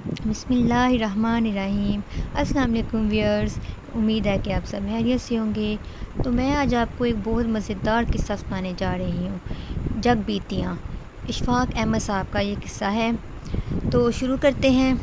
बिस्मिल्लाहिर्रहमानिर्रहीम। अस्सलाम वालेकुम व्यूअर्स, उम्मीद है कि आप सब खैरियत से होंगे। तो मैं आज आपको एक बहुत मज़ेदार किस्सा सुनाने जा रही हूँ, जग बीतियाँ। इशफाक अहमद साहब का ये किस्सा है। तो शुरू करते हैं।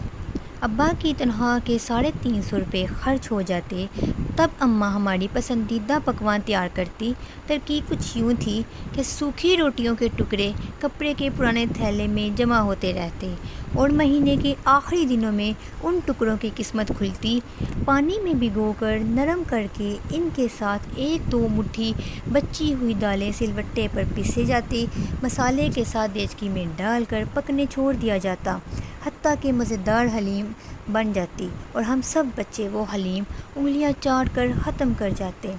अब्बा की तनख्वाह के 350 रुपये खर्च हो जाते, तब अम्मा हमारी पसंदीदा पकवान तैयार करती। तरकीब कुछ यूँ थी कि सूखी रोटियों के टुकड़े कपड़े के पुराने थैले में जमा होते रहते और महीने के आखिरी दिनों में उन टुकड़ों की किस्मत खुलती। पानी में भिगोकर नरम करके इनके साथ 1-2 मुट्ठी बची हुई दालें सिलवट्टे पर पीसे जाती, मसाले के साथ देचकी में डालकर पकने छोड़ दिया जाता, हत्ता कि मज़ेदार हलीम बन जाती और हम सब बच्चे वो हलीम उंगलियां चाट कर ख़त्म कर जाते।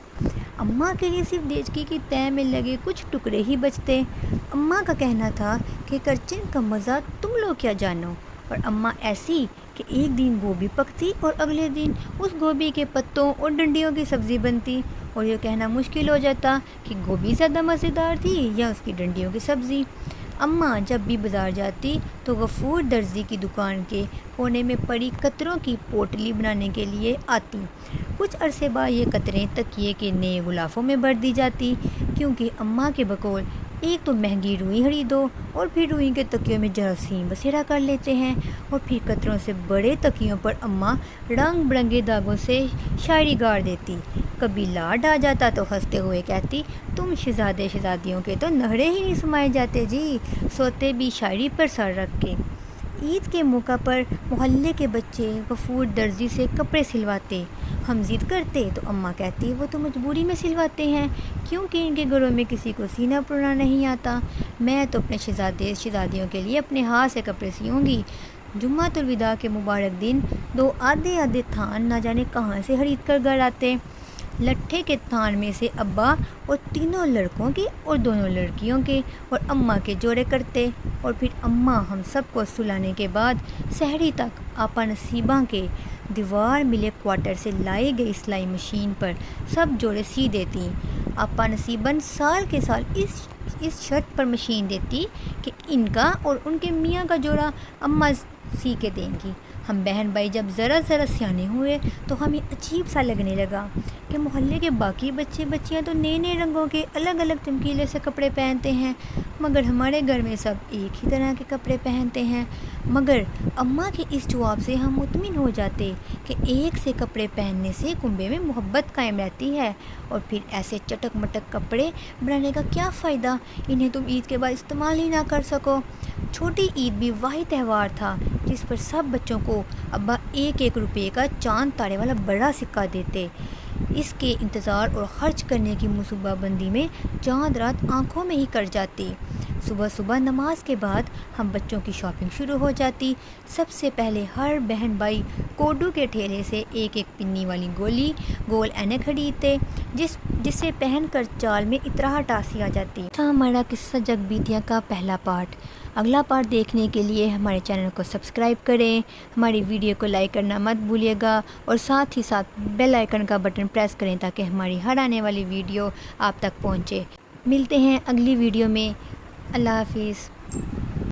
अम्मा के लिए सिर्फ देचकी की तह में लगे कुछ टुकड़े ही बचते। अम्मा का कहना था कि करचन का मज़ा तुम लोग क्या जानो। और अम्मा ऐसी कि एक दिन गोभी पकती और अगले दिन उस गोभी के पत्तों और डंडियों की सब्ज़ी बनती, और ये कहना मुश्किल हो जाता कि गोभी ज़्यादा मज़ेदार थी या उसकी डंडियों की सब्ज़ी। अम्मा जब भी बाज़ार जाती तो गफूर दर्जी की दुकान के कोने में पड़ी कतरों की पोटली बनाने के लिए आती। कुछ अरसे बाद ये कतरें तकिए के नए गुलाफों में भर दी जाती, क्योंकि अम्मा के बकौल एक तो महंगी रुई खरीदो और फिर रुई के तकियों में जरासीम बसेरा कर लेते हैं, और फिर कतरों से बड़े तकियों पर अम्मा रंग बिरंगे दागों से शायरी गाड़ देती। कभी लाड आ जाता तो हंसते हुए कहती, तुम शहजादे शहजादियों के तो नखरे ही नहीं समाए जाते जी, सोते भी शायरी पर सर रख के। ईद के मौका पर मोहल्ले के बच्चे गफूर दर्जी से कपड़े सिलवाते। हम ज़िद करते तो अम्मा कहती वो तो मजबूरी में सिलवाते हैं, क्योंकि इनके घरों में किसी को सीना पुराना नहीं आता। मैं तो अपने शहजादे शहजादियों के लिए अपने हाथ से कपड़े सियूँगी। जुम्मतुल विदा के मुबारक दिन 2 आधे आधे थान ना जाने कहाँ से खरीद कर घर आते। लट्ठे के थान में से अब्बा और 3 लड़कों के और 2 लड़कियों के और अम्मा के जोड़े करते, और फिर अम्मा हम सबको सुलाने के बाद सहरी तक आपा नसीबा के दीवार मिले क्वार्टर से लाई गई सिलाई मशीन पर सब जोड़े सी देती। आपा नसीबन साल के साल इस शर्त पर मशीन देती कि इनका और उनके मियाँ का जोड़ा अम्मा सी के देंगी। हम बहन भाई जब ज़रा सियाने हुए तो हमें अजीब सा लगने लगा कि मोहल्ले के बाकी बच्चे बच्चियां तो नए नए रंगों के अलग अलग चमकीले से कपड़े पहनते हैं, मगर हमारे घर में सब एक ही तरह के कपड़े पहनते हैं। मगर अम्मा के इस जवाब से हम मुतमिन हो जाते कि एक से कपड़े पहनने से कुंबे में मोहब्बत कायम रहती है, और फिर ऐसे चटक मटक कपड़े बनाने का क्या फ़ायदा, इन्हें तुम ईद के बाद इस्तेमाल ही ना कर सको। छोटी ईद भी वाही त्यौहार था जिस पर सब बच्चों को अब्बा 1-1 रुपये का चांद तारे वाला बड़ा सिक्का देते। इसके इंतज़ार और ख़र्च करने की मनसूबाबंदी में चांद रात आंखों में ही कट जाती। सुबह सुबह नमाज के बाद हम बच्चों की शॉपिंग शुरू हो जाती। सबसे पहले हर बहन भाई कोडू के ठेले से 1-1 पिन्नी वाली गोल ऐनक खरीदते, जिसे पहनकर चाल में इतराहट आसी आ जाती। था हमारा किस्सा जग बीतिया का पहला पार्ट। अगला पार्ट देखने के लिए हमारे चैनल को सब्सक्राइब करें, हमारी वीडियो को लाइक करना मत भूलिएगा, और साथ ही साथ बेल आइकन का बटन प्रेस करें ताकि हमारी हर आने वाली वीडियो आप तक पहुंचे। मिलते हैं अगली वीडियो में। अल्लाह हाफिज़।